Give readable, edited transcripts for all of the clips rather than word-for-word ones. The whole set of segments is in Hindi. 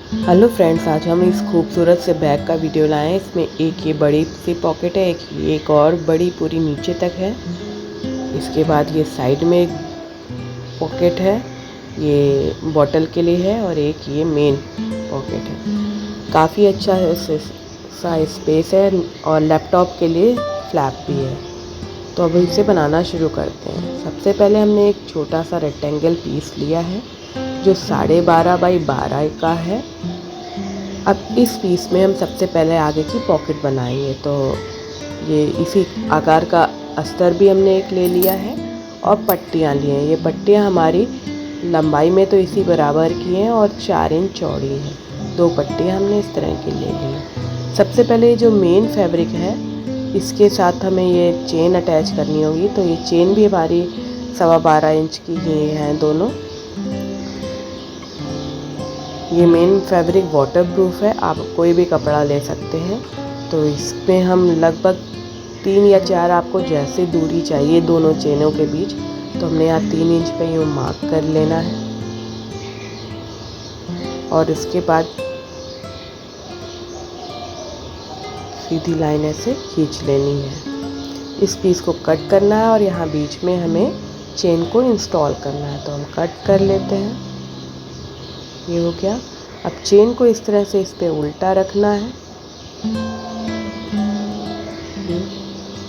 हेलो फ्रेंड्स, आज हम इस खूबसूरत से बैग का वीडियो लाए हैं। इसमें एक ये बड़ी सी पॉकेट है, एक और बड़ी पूरी नीचे तक है। इसके बाद ये साइड में एक पॉकेट है, ये बॉटल के लिए है, और एक ये मेन पॉकेट है। काफ़ी अच्छा है, सा स्पेस है, और लैपटॉप के लिए फ्लैप भी है। तो अब इसे बनाना शुरू करते हैं। सबसे पहले हमने एक छोटा सा रेक्टेंगल पीस लिया है जो 12.5 बाई 12 का है। अब इस पीस में हम सबसे पहले आगे की पॉकेट बनाएंगे। तो ये इसी आकार का अस्तर भी हमने एक ले लिया है, और पट्टियाँ ली हैं। ये पट्टियाँ हमारी लंबाई में तो इसी बराबर की हैं और 4 इंच चौड़ी है। 2 पट्टियाँ हमने इस तरह की ले ली हैं। सबसे पहले जो मेन फैब्रिक है, इसके साथ हमें ये चेन अटैच करनी होगी। तो ये चेन भी हमारी 12.25 इंच की ही हैं दोनों। ये मेन फैब्रिक वाटर प्रूफ है, आप कोई भी कपड़ा ले सकते हैं। तो इसमें हम लगभग 3 या 4, आपको जैसे दूरी चाहिए दोनों चेनों के बीच, तो हमने यहाँ 3 इंच पे यूँ मार्क कर लेना है। और इसके बाद सीधी लाइन ऐसे खींच लेनी है। इस पीस को कट करना है और यहाँ बीच में हमें चेन को इंस्टॉल करना है। तो हम कट कर लेते हैं। ये हो गया। अब चेन को इस तरह से इस पे उल्टा रखना है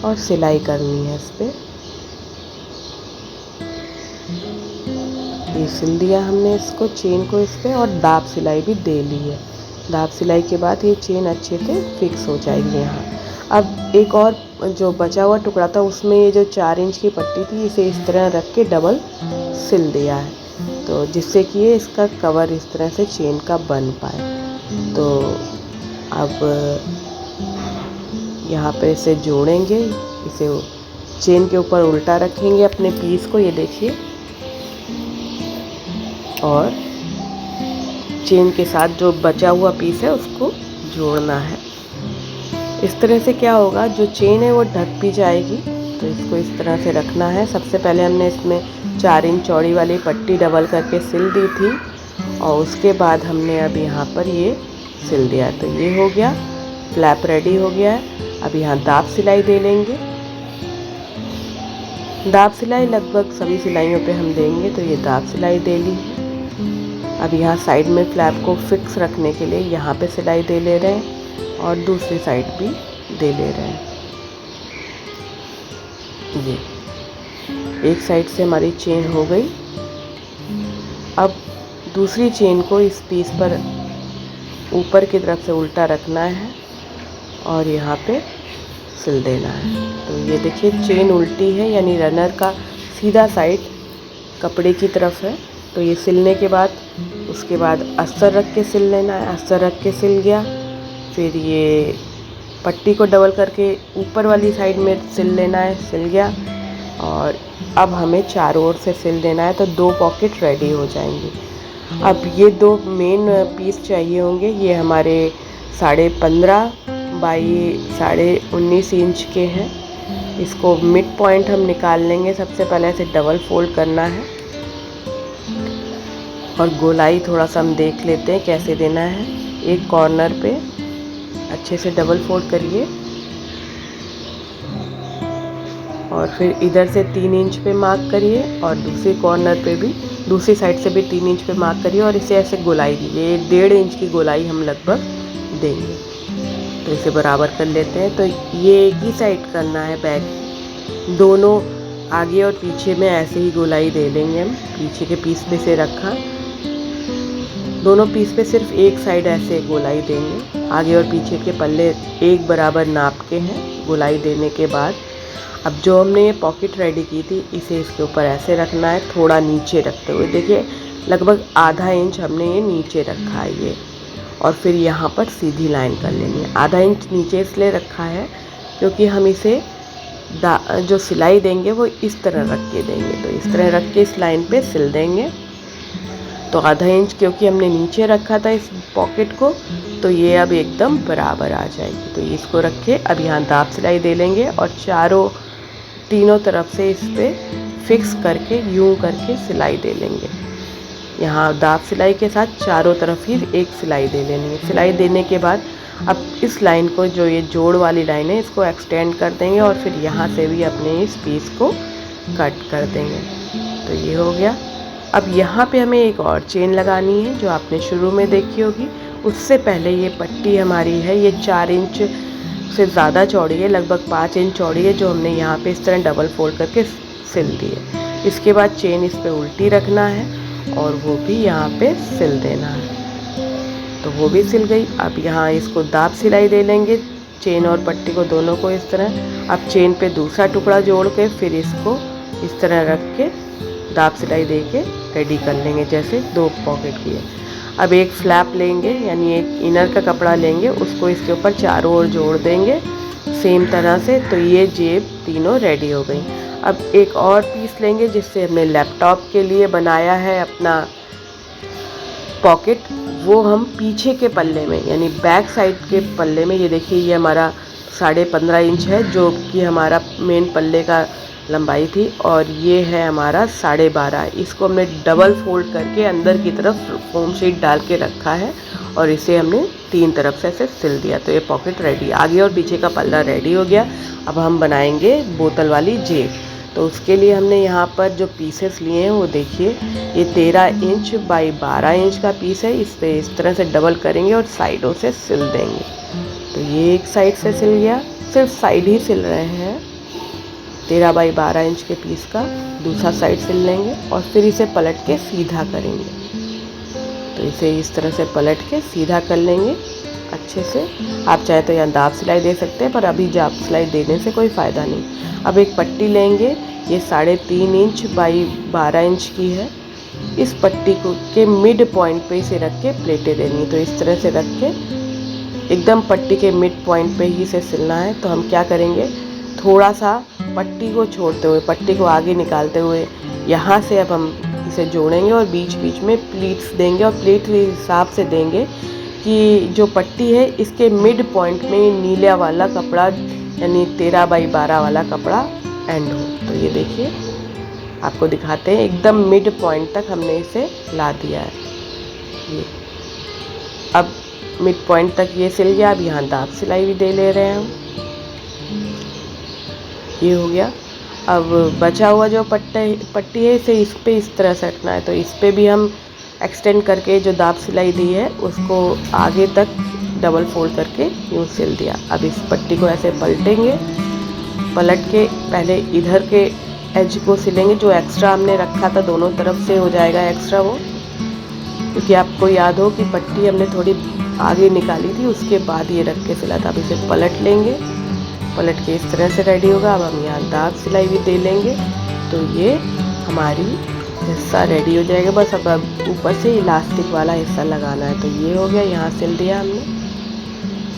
और सिलाई करनी है इस पे। ये सिल दिया हमने इसको, चेन को इस पे, और दाब सिलाई भी दे ली है। दाब सिलाई के बाद ये चेन अच्छे से फिक्स हो जाएगी यहाँ। अब एक और जो बचा हुआ टुकड़ा था, उसमें ये जो 4 इंच की पट्टी थी, इसे इस तरह रख के डबल सिल दिया है, तो जिससे कि ये इसका कवर इस तरह से चेन का बन पाए। तो अब यहाँ पे इसे जोड़ेंगे, इसे चेन के ऊपर उल्टा रखेंगे अपने पीस को, ये देखिए, और चेन के साथ जो बचा हुआ पीस है उसको जोड़ना है। इस तरह से क्या होगा, जो चेन है वो ढक भी जाएगी। तो इसको इस तरह से रखना है। सबसे पहले हमने इसमें 4 इंच चौड़ी वाली पट्टी डबल करके सिल दी थी, और उसके बाद हमने अब यहाँ पर ये सिल दिया। तो ये हो गया, फ्लैप रेडी हो गया है। अब यहाँ दाब सिलाई दे लेंगे। दाब सिलाई लगभग सभी सिलाइयों पे हम देंगे, तो ये दाब सिलाई दे ली है। अब यहाँ साइड में फ्लैप को फिक्स रखने के लिए यहाँ पे सिलाई दे ले रहे हैं, और दूसरी साइड भी दे ले रहे हैं। ये एक साइड से हमारी चेन हो गई। अब दूसरी चेन को इस पीस पर ऊपर की तरफ से उल्टा रखना है और यहाँ पे सिल देना है। तो ये देखिए, चेन उल्टी है, यानी रनर का सीधा साइड कपड़े की तरफ है। तो ये सिलने के बाद उसके बाद अस्तर रख के सिल लेना है। अस्तर रख के सिल गया। फिर ये पट्टी को डबल करके ऊपर वाली साइड में सिल लेना है, सिल गया। और अब हमें चारों ओर से सिल देना है, तो 2 पॉकेट रेडी हो जाएंगी। अब ये 2 मेन पीस चाहिए होंगे। ये हमारे 15.5 बाई 19.5 इंच के हैं। इसको मिड पॉइंट हम निकाल लेंगे। सबसे पहले इसे डबल फोल्ड करना है, और गोलाई थोड़ा सा हम देख लेते हैं कैसे देना है। एक कॉर्नर पे अच्छे से डबल फोल्ड करिए, और फिर इधर से 3 इंच पे मार्क करिए, और दूसरे कॉर्नर पे भी, दूसरी साइड से भी 3 इंच पे मार्क करिए, और इसे ऐसे गोलाई दीजिए। 1.5 इंच की गोलाई हम लगभग देंगे। तो इसे बराबर कर लेते हैं। तो ये एक ही साइड करना है बैग, दोनों आगे और पीछे में ऐसे ही गोलाई दे लेंगे हम। पीछे के पीस पे से रखा, दोनों पीस पे सिर्फ एक साइड ऐसे गोलाई देंगे। आगे और पीछे के पल्ले एक बराबर नाप के हैं। गोलाई देने के बाद अब जो हमने ये पॉकेट रेडी की थी, इसे इसके ऊपर ऐसे रखना है, थोड़ा नीचे रखते हुए। देखिए, लगभग आधा इंच हमने ये नीचे रखा है ये, और फिर यहाँ पर सीधी लाइन कर लेनी है। आधा इंच नीचे इसलिए रखा है क्योंकि हम इसे जो सिलाई देंगे वो इस तरह रख के देंगे। तो इस तरह रख के इस लाइन पे सिल देंगे। तो आधा इंच क्योंकि हमने नीचे रखा था इस पॉकेट को, तो ये अब एकदम बराबर आ जाएगी। तो इसको रखे, अब यहाँ दाब सिलाई दे लेंगे, और तीनों तरफ से इस पे फिक्स करके यूं करके सिलाई दे लेंगे। यहाँ दाब सिलाई के साथ चारों तरफ ही एक सिलाई दे लेनी है। सिलाई देने के बाद अब इस लाइन को, जो ये जोड़ वाली लाइन है, इसको एक्सटेंड कर देंगे और फिर यहाँ से भी अपने इस पीस को कट कर देंगे। तो ये हो गया। अब यहाँ पे हमें एक और चेन लगानी है जो आपने शुरू में देखी होगी। उससे पहले ये पट्टी हमारी है, ये 4 इंच से ज़्यादा चौड़ी है, लगभग 5 इंच चौड़ी है, जो हमने यहाँ पे इस तरह डबल फोल्ड करके सिल दी है। इसके बाद चेन इस पे उल्टी रखना है और वो भी यहाँ पे सिल देना है। तो वो भी सिल गई। अब यहाँ इसको दाब सिलाई दे लेंगे, चेन और पट्टी को दोनों को इस तरह। अब चेन पे दूसरा टुकड़ा जोड़ के फिर इसको इस तरह रख के दाब सिलाई दे के रेडी कर लेंगे, जैसे 2 पॉकेट की है। अब एक फ्लैप लेंगे, यानी एक इनर का कपड़ा लेंगे, उसको इसके ऊपर चारों ओर जोड़ देंगे सेम तरह से। तो ये जेब तीनों रेडी हो गई। अब एक और पीस लेंगे जिससे हमने लैपटॉप के लिए बनाया है अपना पॉकेट, वो हम पीछे के पल्ले में, यानी बैक साइड के पल्ले में, ये देखिए ये हमारा 15.5 इंच है जो कि हमारा मेन पल्ले का लंबाई थी, और ये है हमारा 12.5। इसको हमने डबल फोल्ड करके अंदर की तरफ फोम शीट डाल के रखा है और इसे हमने 3 तरफ से ऐसे सिल दिया। तो ये पॉकेट रेडी, आगे और पीछे का पल्ला रेडी हो गया। अब हम बनाएंगे बोतल वाली जेब। तो उसके लिए हमने यहाँ पर जो पीसेस लिए हैं वो देखिए, ये 13 इंच बाई 12 इंच का पीस है। इस पे इस तरह से डबल करेंगे और साइडों से सिल देंगे। तो ये एक साइड से सिल गया, सिर्फ साइड ही सिल रहे हैं। 13 बाई 12 इंच के पीस का दूसरा साइड सिल लेंगे और फिर इसे पलट के सीधा करेंगे। तो इसे इस तरह से पलट के सीधा कर लेंगे अच्छे से। आप चाहे तो यहाँ दाब सिलाई दे सकते हैं, पर अभी दाब सिलाई देने से कोई फ़ायदा नहीं। अब एक पट्टी लेंगे, ये 3.5 इंच बाई 12 इंच की है। इस पट्टी को के मिड पॉइंट पे इसे रख के प्लेटें देनी। तो इस तरह से रख के एकदम पट्टी के मिड पॉइंट पे ही इसे सिलना है। तो हम क्या करेंगे, थोड़ा सा पट्टी को छोड़ते हुए, पट्टी को आगे निकालते हुए यहाँ से अब हम इसे जोड़ेंगे और बीच बीच में प्लीट्स देंगे। और प्लीट के हिसाब से देंगे कि जो पट्टी है इसके मिड पॉइंट में नीला वाला कपड़ा, यानी 13 बाई 12 वाला कपड़ा एंड हो। तो ये देखिए आपको दिखाते हैं, एकदम मिड पॉइंट तक हमने इसे ला दिया है। ये अब मिड पॉइंट तक ये सिल गया। अब यहाँ दाब सिलाई भी दे ले रहे हैं हम। ये हो गया। अब बचा हुआ जो पट्टी है इसे इस पे इस तरह से रखना है। तो इस पे भी हम एक्सटेंड करके जो दाब सिलाई दी है उसको आगे तक डबल फोल्ड करके यूँ सिल दिया। अब इस पट्टी को ऐसे पलटेंगे, पलट के पहले इधर के एज को सिलेंगे, जो एक्स्ट्रा हमने रखा था दोनों तरफ से हो जाएगा एक्स्ट्रा वो, क्योंकि आपको याद हो कि पट्टी हमने थोड़ी आगे निकाली थी, उसके बाद ये रख के सिला था। अब इसे पलट लेंगे, पलट के इस तरह से रेडी होगा। अब हम यहाँ दाब सिलाई भी दे लेंगे। तो ये हमारी हिस्सा रेडी हो जाएगा। बस अब ऊपर से इलास्टिक वाला हिस्सा लगाना है। तो ये हो गया, यहाँ सिल दिया हमने।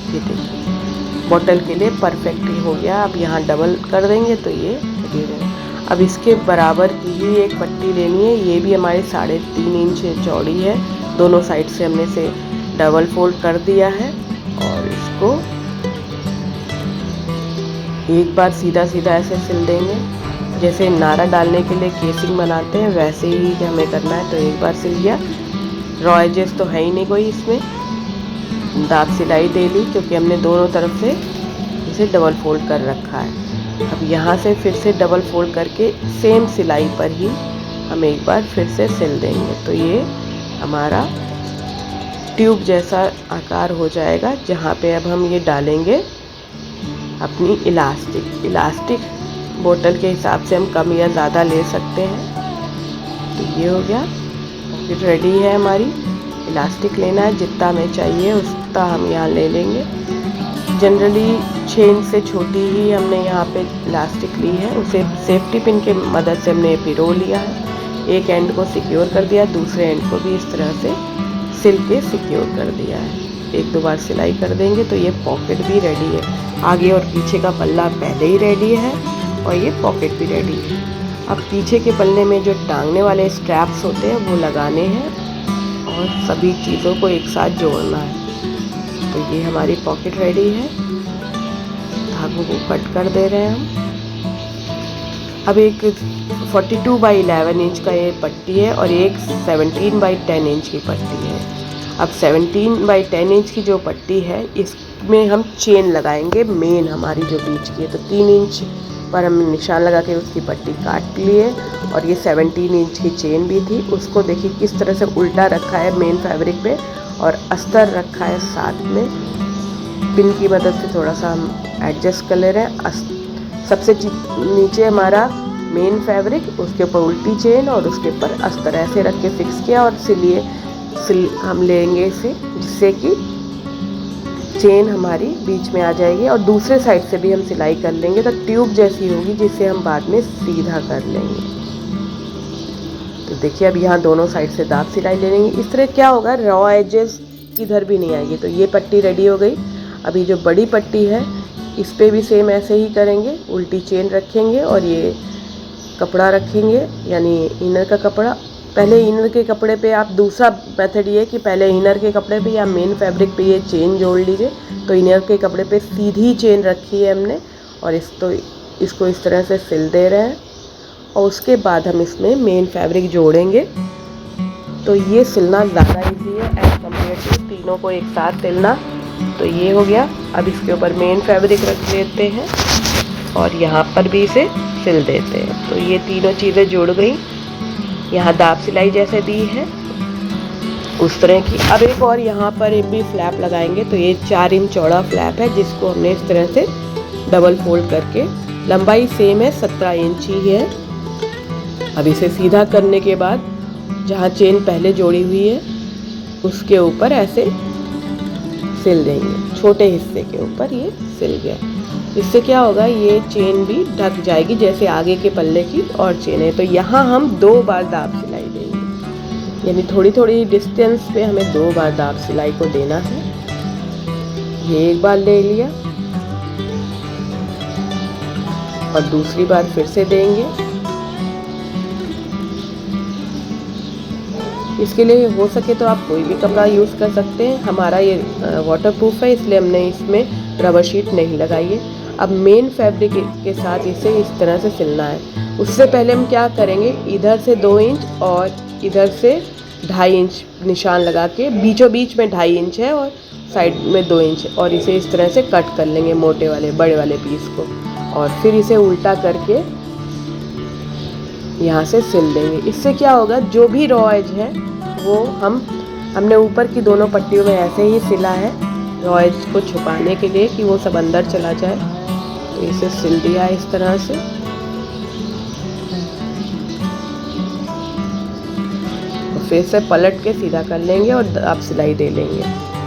ये देखिए बॉटल के लिए परफेक्ट ही हो गया। अब यहाँ डबल कर देंगे तो ये रेडी हो जाएगा। अब इसके बराबर की ही एक पट्टी लेनी है, ये भी हमारी 3.5 इंच चौड़ी है। दोनों साइड से हमने इसे डबल फोल्ड कर दिया है और इसको एक बार सीधा सीधा ऐसे सिल देंगे, जैसे नारा डालने के लिए केसिंग बनाते हैं वैसे ही हमें करना है। तो एक बार सिल गया। रॉ एजेस तो है ही नहीं कोई इसमें। दाब सिलाई दे ली क्योंकि हमने दोनों तरफ से इसे डबल फोल्ड कर रखा है। अब यहाँ से फिर से डबल फोल्ड करके सेम सिलाई पर ही हम एक बार फिर से सिल देंगे। तो ये हमारा ट्यूब जैसा आकार हो जाएगा, जहाँ पे अब हम ये डालेंगे अपनी इलास्टिक बोतल के हिसाब से हम कम या ज़्यादा ले सकते हैं। तो ये हो गया, पॉकेट रेडी है हमारी। इलास्टिक लेना है, जितना हमें चाहिए उतना हम यहाँ ले लेंगे। जनरली 6 इंच से छोटी ही हमने यहाँ पे इलास्टिक ली है, उसे सेफ्टी पिन के मदद से हमने पिरो लिया है। एक एंड को सिक्योर कर दिया, दूसरे एंड को भी इस तरह से सिल के सिक्योर कर दिया है। 1-2 बार सिलाई कर देंगे तो ये पॉकेट भी रेडी है। आगे और पीछे का पल्ला पहले ही रेडी है और ये पॉकेट भी रेडी है। अब पीछे के पल्ले में जो टांगने वाले स्ट्रैप्स होते हैं वो लगाने हैं और सभी चीज़ों को एक साथ जोड़ना है। तो ये हमारी पॉकेट रेडी है। धागों को कट कर दे रहे हैं हम। अब एक 42/11 इंच का ये पट्टी है और एक 17/10 इंच की पट्टी है। अब 17/10 इंच की जो पट्टी है इसमें हम चेन लगाएंगे, मेन हमारी जो बीच की है। तो 3 इंच पर हम निशान लगा के उसकी पट्टी काट लिए और ये 17 इंच की चेन भी थी, उसको देखिए किस तरह से उल्टा रखा है मेन फैब्रिक पे और अस्तर रखा है साथ में। पिन की मदद से थोड़ा सा हम एडजस्ट कर ले रहे हैं। सबसे नीचे हमारा मेन फैब्रिक, उसके ऊपर उल्टी चेन और उसके ऊपर अस्तर ऐसे रख के फिक्स किया और सिल हम लेंगे इसे, जिससे कि चेन हमारी बीच में आ जाएगी और दूसरे साइड से भी हम सिलाई कर लेंगे तो ट्यूब जैसी होगी, जिसे हम बाद में सीधा कर लेंगे। तो देखिए अब यहाँ दोनों साइड से दाब सिलाई ले लेंगे। इस तरह क्या होगा, रॉ एजेस किधर भी नहीं आएगी। तो ये पट्टी रेडी हो गई। अभी जो बड़ी पट्टी है इस पर भी सेम ऐसे ही करेंगे, उल्टी चेन रखेंगे और ये कपड़ा रखेंगे, यानी इनर का कपड़ा। पहले इनर के कपड़े पे आप, दूसरा मेथड ये कि पहले इनर के कपड़े पे या मेन फैब्रिक पे ये चेन जोड़ लीजिए। तो इनर के कपड़े पे सीधी चेन रखी है हमने और इसको इस तरह से सिल दे रहे हैं और उसके बाद हम इसमें मेन फैब्रिक जोड़ेंगे। तो ये सिलना ज़्यादा ईजी है एज़ कम्पेयर टू तीनों को एक साथ सिलना। तो ये हो गया। अब इसके ऊपर मेन फैब्रिक रख देते हैं और यहाँ पर भी इसे सिल देते हैं। तो ये तीनों चीज़ें जुड़ गई। यहाँ दाब सिलाई जैसे दी है उस तरह की। अब एक और यहाँ पर एक भी फ्लैप लगाएंगे। तो ये 4 इंच चौड़ा फ्लैप है जिसको हमने इस तरह से डबल फोल्ड करके, लंबाई सेम है 17 इंच ही है। अब इसे सीधा करने के बाद जहाँ चेन पहले जोड़ी हुई है उसके ऊपर ऐसे सिल देंगे, छोटे हिस्से के ऊपर ये सिल गया। इससे क्या होगा, ये चेन भी ढक जाएगी जैसे आगे के पल्ले की और चेन है। तो यहाँ हम 2 बार दाब सिलाई देंगे, यानी थोड़ी थोड़ी डिस्टेंस पे हमें 2 बार दाब सिलाई को देना है। ये एक बार ले लिया और दूसरी बार फिर से देंगे। इसके लिए हो सके तो आप कोई भी कपड़ा यूज़ कर सकते हैं। हमारा ये वाटरप्रूफ है इसलिए हमने इसमें रबर शीट नहीं लगाई है। अब मेन फैब्रिक के साथ इसे इस तरह से सिलना है। उससे पहले हम क्या करेंगे, इधर से 2 इंच और इधर से 2.5 इंच निशान लगा के, बीचों बीच में 2.5 इंच है और साइड में 2 इंच, और इसे इस तरह से कट कर लेंगे मोटे वाले बड़े वाले पीस को और फिर इसे उल्टा करके यहाँ से सिल देंगे। इससे क्या होगा, जो भी रॉ एज है वो हमने ऊपर की दोनों पट्टियों में ऐसे ही सिला है रॉ एज को छुपाने के लिए कि वो सब अंदर चला जाए। तो इसे सिल दिया इस तरह से। तो फिर से पलट के सीधा कर लेंगे और दाब सिलाई दे लेंगे।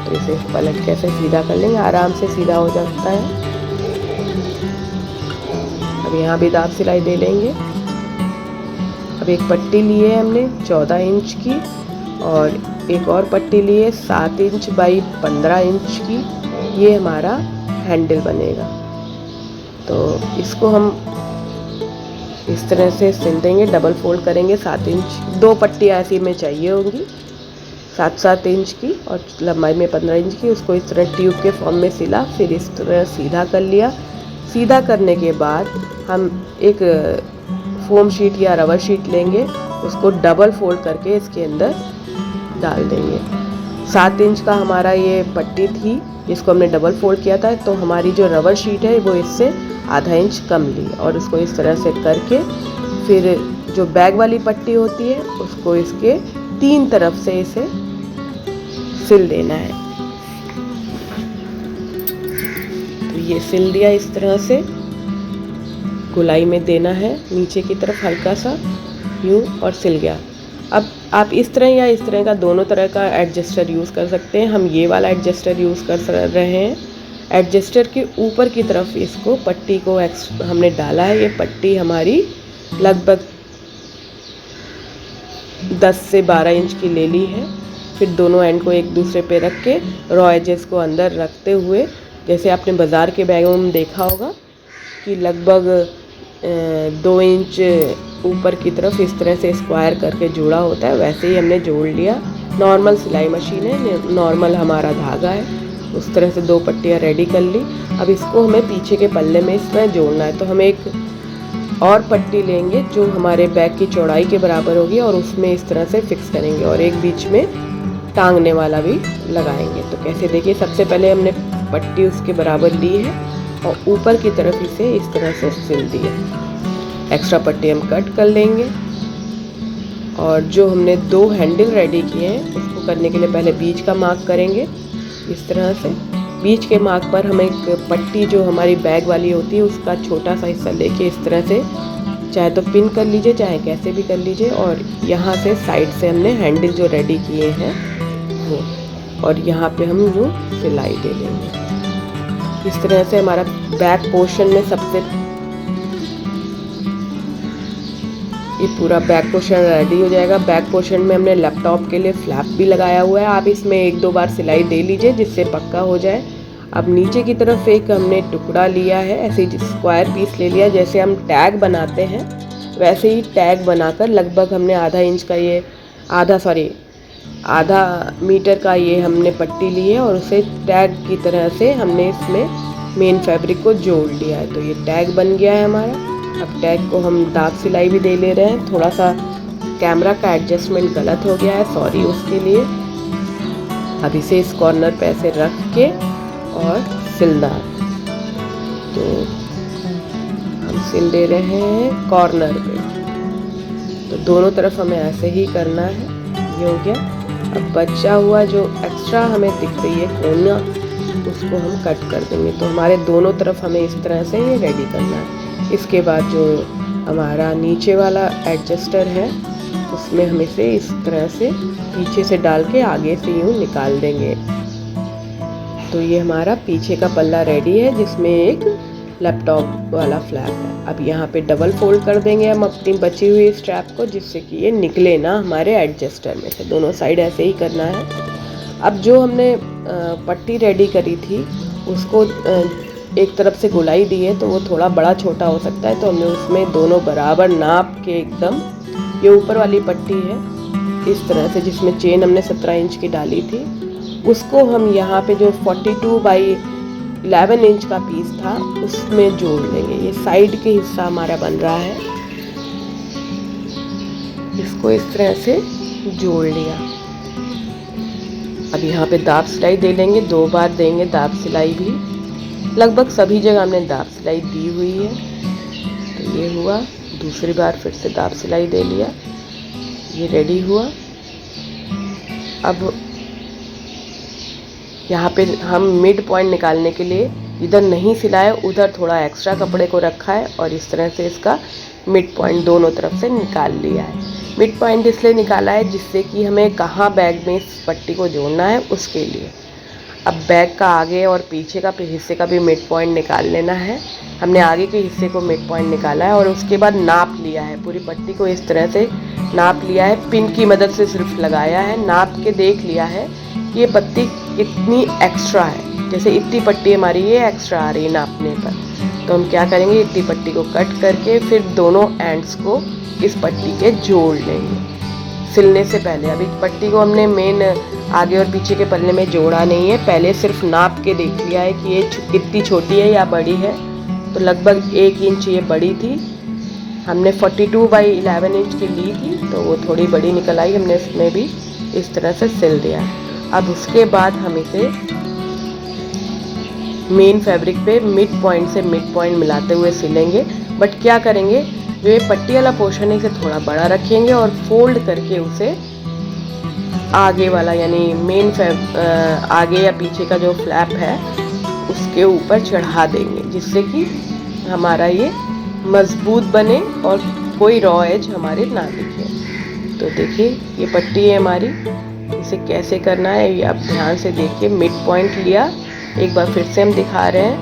तो इसे पलट के ऐसे सीधा कर लेंगे, आराम से सीधा हो जाता है। अब यहाँ भी दाब सिलाई दे लेंगे। अब एक पट्टी ली है हमने 14 इंच की और एक और पट्टी ली है 7 इंच बाई 15 इंच की। ये हमारा हैंडल बनेगा। तो इसको हम इस तरह से सिल देंगे, डबल फोल्ड करेंगे 7 इंच। 2 पट्टियाँ ऐसी में चाहिए होंगी 7-7 इंच की और लंबाई में 15 इंच की। उसको इस तरह ट्यूब के फॉर्म में सिला, फिर इस तरह सीधा कर लिया। सीधा करने के बाद हम एक फोम शीट या रबर शीट लेंगे, उसको डबल फोल्ड करके इसके अंदर डाल देंगे। 7 इंच का हमारा ये पट्टी थी जिसको हमने डबल फोल्ड किया था, तो हमारी जो रबर शीट है वो इससे आधा इंच कम ली और उसको इस तरह से करके फिर जो बैग वाली पट्टी होती है उसको इसके 3 तरफ से इसे सिल देना है। तो ये सिल दिया इस तरह से, गोलाई में देना है नीचे की तरफ हल्का सा यूँ और सिल गया। अब आप इस तरह या इस तरह का दोनों तरह का एडजस्टर यूज़ कर सकते हैं। हम ये वाला एडजस्टर यूज़ कर रहे हैं। एडजस्टर के ऊपर की तरफ इसको पट्टी को हमने डाला है। ये पट्टी हमारी लगभग 10 से 12 इंच की ले ली है। फिर दोनों एंड को एक दूसरे पे रख के रॉ एजेस को अंदर रखते हुए, जैसे आपने बाज़ार के बैगों में देखा होगा कि लगभग 2 इंच ऊपर की तरफ इस तरह से स्क्वायर करके जोड़ा होता है, वैसे ही हमने जोड़ लिया। नॉर्मल सिलाई मशीन है, नॉर्मल हमारा धागा है, उस तरह से 2 पट्टियाँ रेडी कर ली। अब इसको हमें पीछे के पल्ले में इस तरह जोड़ना है। तो हम एक और पट्टी लेंगे जो हमारे बैग की चौड़ाई के बराबर होगी और उसमें इस तरह से फिक्स करेंगे और एक बीच में टांगने वाला भी लगाएंगे। तो कैसे देखिए, सबसे पहले हमने पट्टी उसके बराबर ली है और ऊपर की तरफ इसे इस तरह से सिल दिया। एक्स्ट्रा पट्टी हम कट कर लेंगे और जो हमने 2 हैंडल रेडी किए हैं उसको करने के लिए पहले बीच का मार्क करेंगे। इस तरह से बीच के मार्क पर हम एक पट्टी जो हमारी बैग वाली होती है उसका छोटा सा हिस्सा लेके इस तरह से चाहे तो पिन कर लीजिए, चाहे कैसे भी कर लीजिए। और यहाँ से साइड से हमने हैंडल जो रेडी किए हैं वो, और यहाँ पे हम जो सिलाई दे लेंगे। इस तरह से हमारा बैक पोर्शन में सबसे ये पूरा बैक पोर्शन रेडी हो जाएगा। बैक पोर्शन में हमने लैपटॉप के लिए फ्लैप भी लगाया हुआ है। आप इसमें 1-2 बार सिलाई दे लीजिए जिससे पक्का हो जाए। अब नीचे की तरफ एक हमने टुकड़ा लिया है, ऐसे ही स्क्वायर पीस ले लिया। जैसे हम टैग बनाते हैं वैसे ही टैग बनाकर लगभग हमने आधा मीटर का ये हमने पट्टी ली है और उसे टैग की तरह से हमने इसमें मेन फैब्रिक को जोड़ लिया है। तो ये टैग बन गया है हमारा। अब टैग को हम दाग सिलाई भी दे ले रहे हैं। थोड़ा सा कैमरा का एडजस्टमेंट गलत हो गया है, सॉरी उसके लिए। अब इसे इस कॉर्नर पे ऐसे रख के और सिलना। तो हम सिल दे रहे हैं कॉर्नर पे, तो दोनों तरफ हमें ऐसे ही करना है। ये हो गया। अब बचा हुआ जो एक्स्ट्रा हमें दिख रही है कोना, उसको हम कट कर देंगे। तो हमारे दोनों तरफ हमें इस तरह से ये रेडी करना है। इसके बाद जो हमारा नीचे वाला एडजस्टर है उसमें हम इसे इस तरह से पीछे से डाल के आगे से यूँ निकाल देंगे। तो ये हमारा पीछे का पल्ला रेडी है जिसमें एक लैपटॉप वाला फ्लैप है। अब यहाँ पे डबल फोल्ड कर देंगे हम अपनी बची हुई स्ट्रैप को, जिससे कि ये निकले ना हमारे एडजस्टर में से। दोनों साइड ऐसे ही करना है। अब जो हमने पट्टी रेडी करी थी उसको एक तरफ से गोलाई दी है तो वो थोड़ा बड़ा छोटा हो सकता है, तो हमने उसमें दोनों बराबर नाप के एकदम, ये ऊपर वाली पट्टी है इस तरह से जिसमें चेन हमने 17 इंच की डाली थी, उसको हम यहाँ पे जो 42x11 इंच का पीस था उसमें जोड़ लेंगे। ये साइड के हिस्सा हमारा बन रहा है, इसको इस तरह से जोड़ लिया। अब यहाँ पे दाब सिलाई दे लेंगे, 2 बार देंगे दाब सिलाई भी। लगभग सभी जगह हमने दाब सिलाई दी हुई है। तो ये हुआ, दूसरी बार फिर से दाब सिलाई दे लिया, ये रेडी हुआ। अब यहाँ पे हम मिड पॉइंट निकालने के लिए इधर नहीं सिलाए, उधर थोड़ा एक्स्ट्रा कपड़े को रखा है और इस तरह से इसका मिड पॉइंट दोनों तरफ से निकाल लिया है। मिड पॉइंट इसलिए निकाला है जिससे कि हमें कहाँ बैग में इस पट्टी को जोड़ना है उसके लिए। अब बैग का आगे और पीछे का हिस्से का भी मिड पॉइंट निकाल लेना है। हमने आगे के हिस्से को मिड पॉइंट निकाला है और उसके बाद नाप लिया है, पूरी पट्टी को इस तरह से नाप लिया है। पिन की मदद से सिर्फ लगाया है, नाप के देख लिया है कि ये पट्टी कितनी एक्स्ट्रा है। जैसे इतनी पट्टी हमारी ये एक्स्ट्रा आ रही है नापने पर, तो हम क्या करेंगे, इतनी पट्टी को कट करके फिर दोनों एंड्स को इस पट्टी के जोड़ लेंगे सिलने से पहले। अभी पट्टी को हमने मेन आगे और पीछे के पल्ले में जोड़ा नहीं है, पहले सिर्फ नाप के देख लिया है कि ये कितनी छोटी है या बड़ी है। तो लगभग 1 इंच ये बड़ी थी, हमने 42x11 इंच की ली थी तो वो थोड़ी बड़ी निकल आई, हमने इसमें भी इस तरह से सिल दिया। अब उसके बाद हम इसे मेन फैब्रिक पे मिड पॉइंट से मिड पॉइंट मिलाते हुए सिलेंगे। बट क्या करेंगे, जो ये पट्टी वाला पोर्शन है इसे थोड़ा बड़ा रखेंगे और फोल्ड करके उसे आगे वाला यानी मेन आगे या पीछे का जो फ्लैप है उसके ऊपर चढ़ा देंगे, जिससे कि हमारा ये मजबूत बने और कोई रॉ एज हमारे ना दिखे। तो देखिए ये पट्टी है हमारी, इसे कैसे करना है ये आप ध्यान से देखिए। मिड पॉइंट लिया, एक बार फिर से हम दिखा रहे हैं,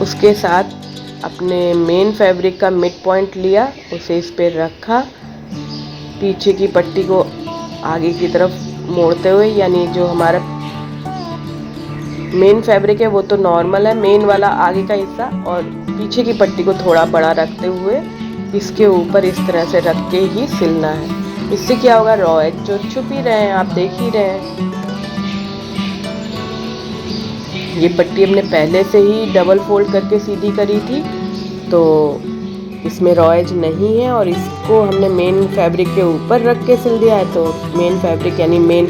उसके साथ अपने मेन फैब्रिक का मिड पॉइंट लिया, उसे इस पर रखा, पीछे की पट्टी को आगे की तरफ मोड़ते हुए, यानी जो हमारा मेन फैब्रिक है वो तो नॉर्मल है, मेन वाला आगे का हिस्सा, और पीछे की पट्टी को थोड़ा बड़ा रखते हुए इसके ऊपर इस तरह से रख के ही सिलना है। इससे क्या होगा, रॉ एज जो छुप ही रहे हैं, आप देख ही रहे हैं। ये पट्टी हमने पहले से ही डबल फोल्ड करके सीधी करी थी, तो इसमें रॉ एज नहीं है और इसको हमने मेन फैब्रिक के ऊपर रख के सिल दिया है, तो मेन फैब्रिक यानी मेन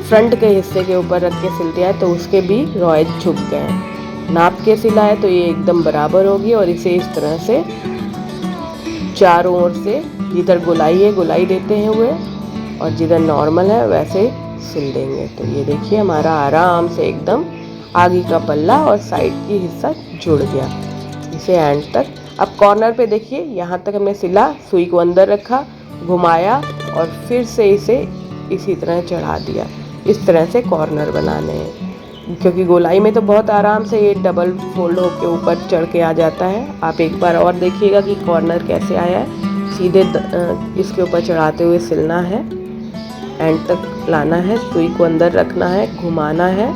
फ्रंट के हिस्से के ऊपर रख के सिल दिया है तो उसके भी रॉ एज छुप गए हैं। नाप के सिला है तो ये एकदम बराबर होगी और इसे इस तरह से चारों ओर से जिधर गोलाई है गोलाई देते हैं हुए और जिधर नॉर्मल है वैसे सिल देंगे। तो ये देखिए हमारा आराम से एकदम आगे का पल्ला और साइड की हिस्सा जुड़ गया इसे एंड तक। अब कॉर्नर पे देखिए यहाँ तक हमने सिला, सुई को अंदर रखा, घुमाया और फिर से इसे इसी तरह चढ़ा दिया। इस तरह से कॉर्नर बनाने हैं, क्योंकि गोलाई में तो बहुत आराम से ये डबल फोल्ड होकर ऊपर चढ़ के आ जाता है। आप एक बार और देखिएगा कि कॉर्नर कैसे आया है। सीधे इसके ऊपर चढ़ाते हुए सिलना है, एंड तक लाना है, सुई को अंदर रखना है, घुमाना है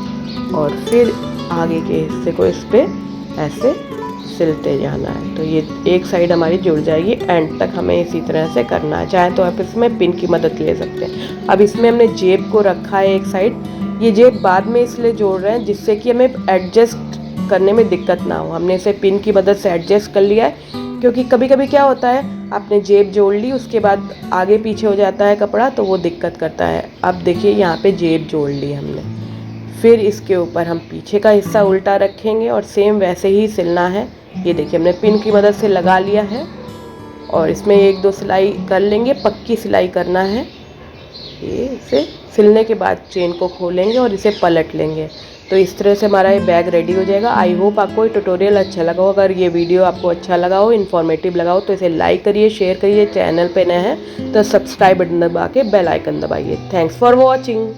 और फिर आगे के हिस्से को इस पर ऐसे सिलते जाना है। तो ये एक साइड हमारी जुड़ जाएगी, एंड तक हमें इसी तरह से करना है। चाहे तो आप इसमें पिन की मदद ले सकते हैं। अब इसमें हमने जेब को रखा है एक साइड, ये जेब बाद में इसलिए जोड़ रहे हैं जिससे कि हमें एडजस्ट करने में दिक्कत ना हो। हमने इसे पिन की मदद से एडजस्ट कर लिया है, क्योंकि कभी कभी क्या होता है आपने जेब जोड़ ली उसके बाद आगे पीछे हो जाता है कपड़ा, तो वो दिक्कत करता है। अब देखिए यहाँ पे जेब जोड़ ली हमने, फिर इसके ऊपर हम पीछे का हिस्सा उल्टा रखेंगे और सेम वैसे ही सिलना है। ये देखिए हमने पिन की मदद से लगा लिया है और इसमें एक दो सिलाई कर लेंगे, पक्की सिलाई करना है। ये इसे सिलने के बाद चेन को खोलेंगे और इसे पलट लेंगे। तो इस तरह से हमारा ये बैग रेडी हो जाएगा। आई होप आपको ये ट्यूटोरियल अच्छा लगा हो। अगर ये वीडियो आपको अच्छा लगा हो, इन्फॉर्मेटिव लगा हो तो इसे लाइक करिए, शेयर करिए। चैनल पे नए हैं तो सब्सक्राइब बटन दबा के बेल आइकन दबाइए। Thanks for watching.